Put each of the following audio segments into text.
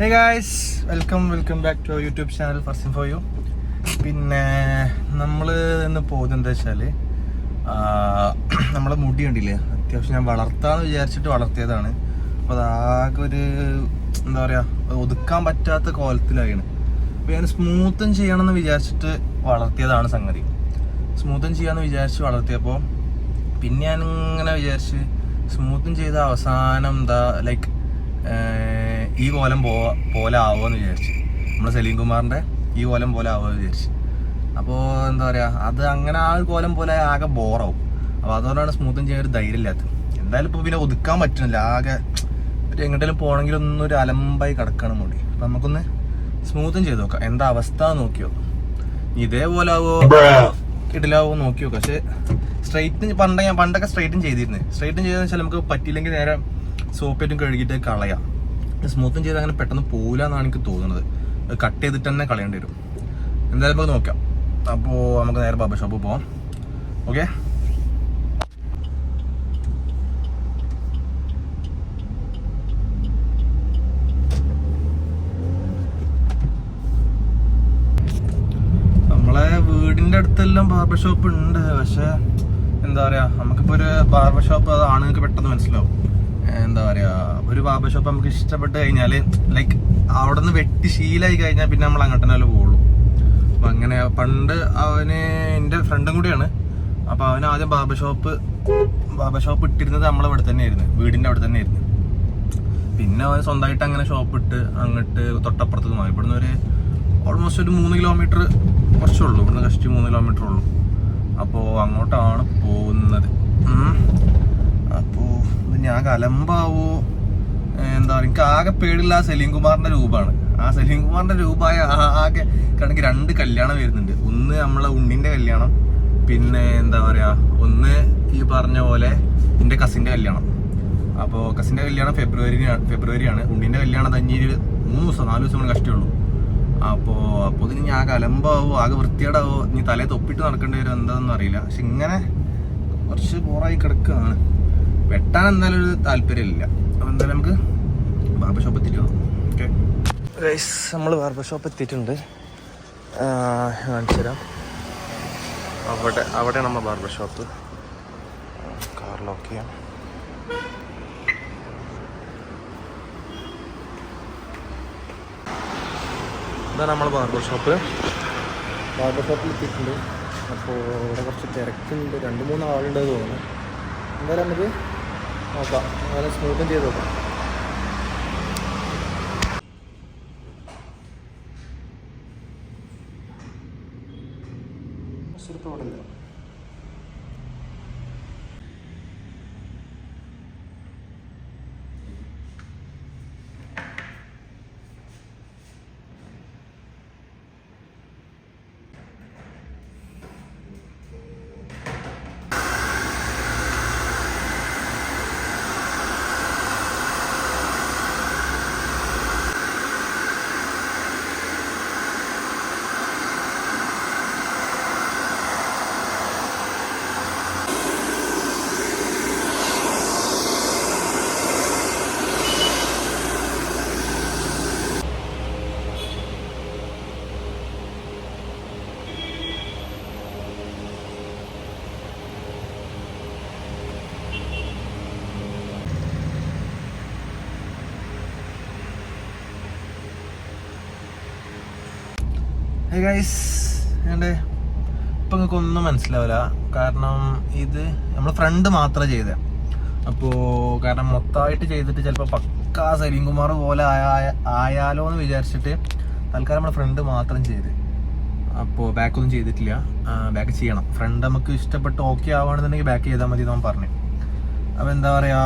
Hey guys, welcome back to our YouTube channel First For You. പിന്നെ നമ്മൾ ഇന്ന് പോകുന്നത് എന്താ വെച്ചാൽ നമ്മളെ മുടി കണ്ടില്ലേ, അത്യാവശ്യം ഞാൻ വളർത്താമെന്ന് വിചാരിച്ചിട്ട് വളർത്തിയതാണ്. അപ്പോൾ അതാകെ ഒരു എന്താ പറയുക, ഒതുക്കാൻ പറ്റാത്ത കോലത്തിലായിരുന്നു. അപ്പോൾ ഞാൻ സ്മൂത്തും ചെയ്യണമെന്ന് വിചാരിച്ചിട്ട് വളർത്തിയതാണ് സംഗതി. സ്മൂത്തും ചെയ്യാമെന്ന് വിചാരിച്ച് വളർത്തിയപ്പോൾ പിന്നെ ഞാനിങ്ങനെ വിചാരിച്ച് സ്മൂത്തും ചെയ്ത അവസാനം എന്താ ലൈക്ക് ഈ കോലം പോലെ ആവുമെന്ന് വിചാരിച്ച്, നമ്മുടെ സലീം കുമാറിൻ്റെ ഈ കോലം പോലെ ആവുമെന്ന് വിചാരിച്ച്. അപ്പോൾ എന്താ പറയുക, അത് അങ്ങനെ ആ ഒരു കോലം പോലെ ആകെ ബോറാവും. അപ്പോൾ അതുകൊണ്ടാണ് സ്മൂത്തും ചെയ്യാൻ ഒരു ധൈര്യം ഇല്ലാത്തത്. എന്തായാലും ഇപ്പോൾ പിന്നെ ഒതുക്കാൻ പറ്റുന്നില്ല, ആകെ ഒരു എങ്ങോട്ടെങ്കിലും പോകണമെങ്കിൽ ഒന്നൊരു അലമ്പായി കിടക്കണം മുടി. അപ്പം നമുക്കൊന്ന് സ്മൂത്തും ചെയ്ത് നോക്കാം, എന്താ അവസ്ഥ നോക്കി നോക്കാം. ഇതേപോലെ ആവോ ഇടലാവോ നോക്കി നോക്കാം. പക്ഷേ സ്ട്രൈറ്റും പണ്ടൊക്കെ സ്ട്രൈറ്റും ചെയ്തിരുന്നത്. സ്ട്രൈറ്റും ചെയ്തെന്ന് വെച്ചാൽ നമുക്ക് പറ്റിയില്ലെങ്കിൽ നേരെ സോപ്പേറ്റും കഴുകിയിട്ട് കളയാം. സ്മൂത്തും ചെയ്ത് അങ്ങനെ പെട്ടെന്ന് പോകില്ല എന്നാണ് എനിക്ക് തോന്നുന്നത്. അത് കട്ട് ചെയ്തിട്ട് തന്നെ കളയേണ്ടി വരും. എന്തായാലും നമുക്ക് നോക്കാം. അപ്പോൾ നമുക്ക് നേരെ ബാർബർ ഷോപ്പിൽ പോവാം. ഓക്കെ, നമ്മളെ വീടിൻ്റെ അടുത്തെല്ലാം ബാർബർ ഷോപ്പ് ഉണ്ട്. പക്ഷെ എന്താ പറയുക, നമുക്കിപ്പോൾ ഒരു ബാർബർ ഷോപ്പ് അത് ആണുങ്ങൾക്ക് പെട്ടെന്ന് മനസ്സിലാവും. എന്താ പറയുക, ഒരു ബാർബർ ഷോപ്പ് നമുക്ക് ഇഷ്ടപ്പെട്ട് കഴിഞ്ഞാൽ ലൈക്ക് അവിടെ നിന്ന് വെട്ടി ശീലമായി കഴിഞ്ഞാൽ പിന്നെ നമ്മൾ അങ്ങോട്ട് തന്നെ പോകുള്ളൂ. അപ്പം അങ്ങനെ പണ്ട് അവന് എൻ്റെ ഫ്രണ്ടും കൂടിയാണ്. അപ്പോൾ അവന് ആദ്യം ബാർബർ ഷോപ്പ് ഇട്ടിരുന്നത് നമ്മളവിടെ തന്നെയായിരുന്നു, വീടിൻ്റെ അവിടെ തന്നെയായിരുന്നു. പിന്നെ അവൻ സ്വന്തമായിട്ട് അങ്ങനെ ഷോപ്പ് ഇട്ട് അങ്ങോട്ട് തൊട്ടപ്പുറത്തേക്ക് മാറി. ഇവിടുന്ന് ഒരു ഓൾമോസ്റ്റ് ഒരു 3 കിലോമീറ്റർ കുറച്ചുള്ളൂ, ഇവിടുന്ന് ജസ്റ്റ് 3 കിലോമീറ്റർ ഉള്ളൂ. അപ്പോൾ അങ്ങോട്ടാണ് പോകുന്നത്. അപ്പോൾ ഞാൻ കലമ്പാവോ എന്താ പറയുക, എനിക്ക് ആകെ പേടില്ല സലീം കുമാറിൻ്റെ രൂപമാണ്. ആ സലീം കുമാറിൻ്റെ രൂപമായ ആകെ കണക്ക് 2 കല്യാണം വരുന്നുണ്ട്. ഒന്ന് നമ്മളെ ഉണ്ണിൻ്റെ കല്യാണം, പിന്നെ എന്താ പറയുക, ഒന്ന് ഈ പറഞ്ഞ പോലെ എൻ്റെ കസിൻ്റെ കല്യാണം. അപ്പോൾ കസിൻ്റെ കല്യാണം ഫെബ്രുവരിയാണ്. ഉണ്ണിൻ്റെ കല്യാണം തന്നെ 3 ദിവസം 4 ദിവസം കൊണ്ട് കഷ്ടമുള്ളൂ. അപ്പോൾ ഇതിന് ഞാൻ കലമ്പാവോ ആകെ വൃത്തിയേടാവോ, ഇനി തലയെ തൊപ്പിട്ട് നടക്കേണ്ടി വരും, എന്താണെന്ന് അറിയില്ല. പക്ഷെ ഇങ്ങനെ കുറച്ച് ബോറായി കിടക്കുകയാണ്. വെട്ടാൻ എന്തായാലും ഒരു താല്പര്യമില്ല. അപ്പോൾ എന്തായാലും നമുക്ക് ബാർബർ ഷോപ്പ് എത്തിയിട്ടുണ്ട്. ഓക്കെ ഗൈസ്, നമ്മൾ ബാർബർ ഷോപ്പ് എത്തിയിട്ടുണ്ട്. കാണിച്ചു തരാം. അവിടെയാണ് നമ്മൾ ബാർബർ ഷോപ്പ്. കാർ ലോക്ക് ചെയ്യാം. ഇതാണ് നമ്മൾ ബാർബർ ഷോപ്പിൽ എത്തിയിട്ടുണ്ട്. അപ്പോൾ ഇവിടെ കുറച്ച് തിരക്കുണ്ട്, 2-3 ആളുണ്ട് തോന്നുന്നു. എന്തായാലും നമുക്ക് നോക്കാം, അങ്ങനെ സ്മൂത്തും ചെയ്ത് നോക്കാം. തോടില്ല. ഹേ ഗൈസ്, ഇപ്പം നിങ്ങൾക്ക് ഒന്നും മനസ്സിലാവില്ല. കാരണം ഇത് നമ്മൾ ഫ്രണ്ട് മാത്രമേ ചെയ്തത്. അപ്പോൾ കാരണം മൊത്തമായിട്ട് ചെയ്തിട്ട് ചിലപ്പോൾ പക്കാ സലീം കുമാർ പോലെ ആയാലോ എന്ന് വിചാരിച്ചിട്ട് തൽക്കാലം നമ്മൾ ഫ്രണ്ട് മാത്രം ചെയ്ത്. അപ്പോൾ ബാക്കൊന്നും ചെയ്തിട്ടില്ല. ബാക്ക് ചെയ്യണം. ഫ്രണ്ട് നമുക്ക് ഇഷ്ടപ്പെട്ട് ഓക്കെ ആവുകയാണെന്നുണ്ടെങ്കിൽ ബാക്ക് ചെയ്താൽ മതി എന്ന് പറഞ്ഞു. അപ്പോൾ എന്താ പറയുക,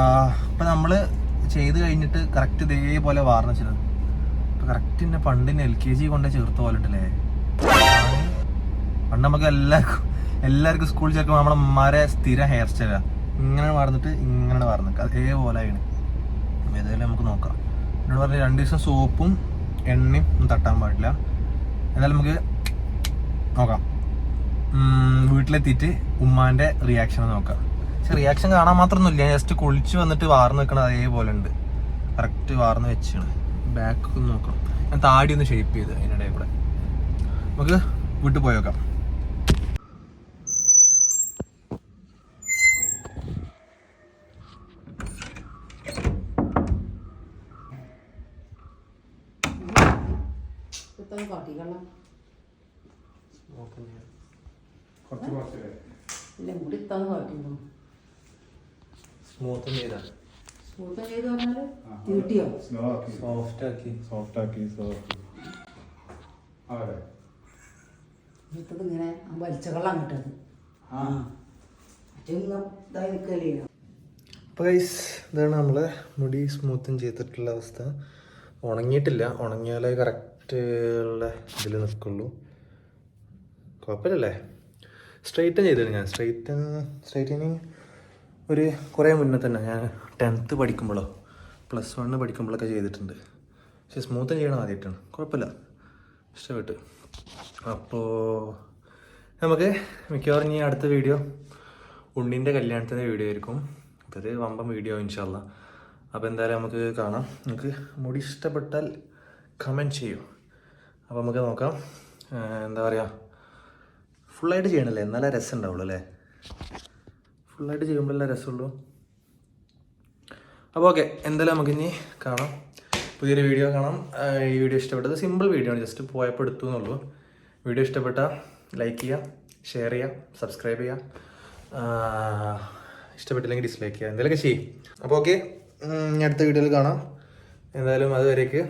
ഇപ്പം നമ്മൾ ചെയ്ത് കഴിഞ്ഞിട്ട് കറക്റ്റ് ഇതേപോലെ വാർന്ന് വെച്ചത്. അപ്പോൾ കറക്റ്റ് തന്നെ പണ്ടിന് LKG കൊണ്ടേ ചേർത്ത് പോലെ ഉണ്ടല്ലേ. പണ്ട് നമുക്ക് എല്ലാവർക്കും സ്കൂളിൽ ചേർക്കുമ്പോൾ നമ്മളെ അമ്മമാരെ സ്ഥിരം ഹെയർ സ്റ്റൈലാണ്. ഇങ്ങനെ വാർന്നിട്ട് ഇങ്ങനെ വാർന്നിട്ട് അതേപോലെ ആണ്. ഏതായാലും നമുക്ക് നോക്കാം. എന്നോട് പറഞ്ഞ 2 ദിവസം സോപ്പും എണ്ണയും ഒന്നും തട്ടാൻ പാടില്ല. എന്നാലും നമുക്ക് നോക്കാം. വീട്ടിലെത്തിയിട്ട് ഉമ്മാൻ്റെ റിയാക്ഷൻ നോക്കാം. പക്ഷെ റിയാക്ഷൻ കാണാൻ മാത്രമൊന്നുമില്ല. ജസ്റ്റ് കുളിച്ച് വന്നിട്ട് വാർന്ന് വെക്കണം അതേപോലെ ഉണ്ട്. കറക്റ്റ് വാർന്ന് വെച്ചാണ്. ബാക്ക് ഒന്ന് നോക്കണം. ഞാൻ താടി ഒന്ന് ഷേപ്പ് ചെയ്ത് അതിനിടയിൽ കൂടെ. നമുക്ക് വീട്ടിൽ പോയി നോക്കാം. സ്മൂത്ത് ചെയ്താ സോഫ്റ്റ് ആക്കി ഇങ്ങനെ വലിച്ച വെള്ളം കിട്ടത്. അപ്പോൾ ഗൈസ് ഇതാണ് നമ്മളെ മുടി സ്മൂത്തും ചെയ്തിട്ടുള്ള അവസ്ഥ. ഉണങ്ങിയിട്ടില്ല, ഉണങ്ങിയാലേ കറക്റ്റ് ഉള്ള ഇതിൽ നിൽക്കുള്ളൂ. കുഴപ്പമില്ലല്ലേ? സ്ട്രെയിറ്റൻ ചെയ്തിട്ടുണ്ട് ഞാൻ. സ്ട്രെയിറ്റനിങ് ഒരു കുറേ മുന്നേ തന്നെ, ഞാൻ 10th പഠിക്കുമ്പോഴോ +1 പഠിക്കുമ്പോഴൊക്കെ ചെയ്തിട്ടുണ്ട്. പക്ഷെ സ്മൂത്തൻ ചെയ്യണം ആദ്യമായിട്ടാണ്. കുഴപ്പമില്ല, ഇഷ്ടപ്പെട്ടു. അപ്പോൾ നമുക്ക് മിക്കവാറും ഇനി അടുത്ത വീഡിയോ ഉണ്ണിൻ്റെ കല്യാണത്തിൻ്റെ വീഡിയോ ആയിരിക്കും. അപ്പോൾ ഇത് വമ്പം വീഡിയോ ഇൻഷാല്ലാ. അപ്പോൾ എന്തായാലും നമുക്ക് കാണാം. നമുക്ക് മുടി ഇഷ്ടപ്പെട്ടാൽ കമൻറ്റ് ചെയ്യൂ. അപ്പോൾ നമുക്ക് നോക്കാം. എന്താ പറയുക, ഫുള്ളായിട്ട് ചെയ്യണമല്ലേ, എന്നാലേ രസം ഉണ്ടാവുള്ളൂ അല്ലേ? ഫുള്ളായിട്ട് ചെയ്യുമ്പോഴല്ലേ രസമുള്ളൂ. അപ്പോൾ ഓക്കെ, എന്തായാലും നമുക്കിനി കാണാം, പുതിയൊരു വീഡിയോ കാണാം. ഈ വീഡിയോ ഇഷ്ടപ്പെട്ടത് സിമ്പിൾ വീഡിയോ ആണ്, ജസ്റ്റ് പോയപ്പോൾ എടുത്തു എന്നുള്ളൂ. വീഡിയോ ഇഷ്ടപ്പെട്ടാൽ ലൈക്ക് ചെയ്യുക, ഷെയർ ചെയ്യുക, സബ്സ്ക്രൈബ് ചെയ്യുക. ഇഷ്ടപ്പെട്ടില്ലെങ്കിൽ ഡിസ്ലൈക്ക് ചെയ്യുക, എന്തെങ്കിലുമൊക്കെ ചെയ്യും. അപ്പോൾ ഓക്കെ, അടുത്ത വീഡിയോയിൽ കാണാം. എന്തായാലും അതുവരേക്ക്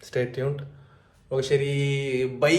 സ്റ്റേ ട്യൂൺഡ്. ഓക്കെ, ശരി, ബൈ.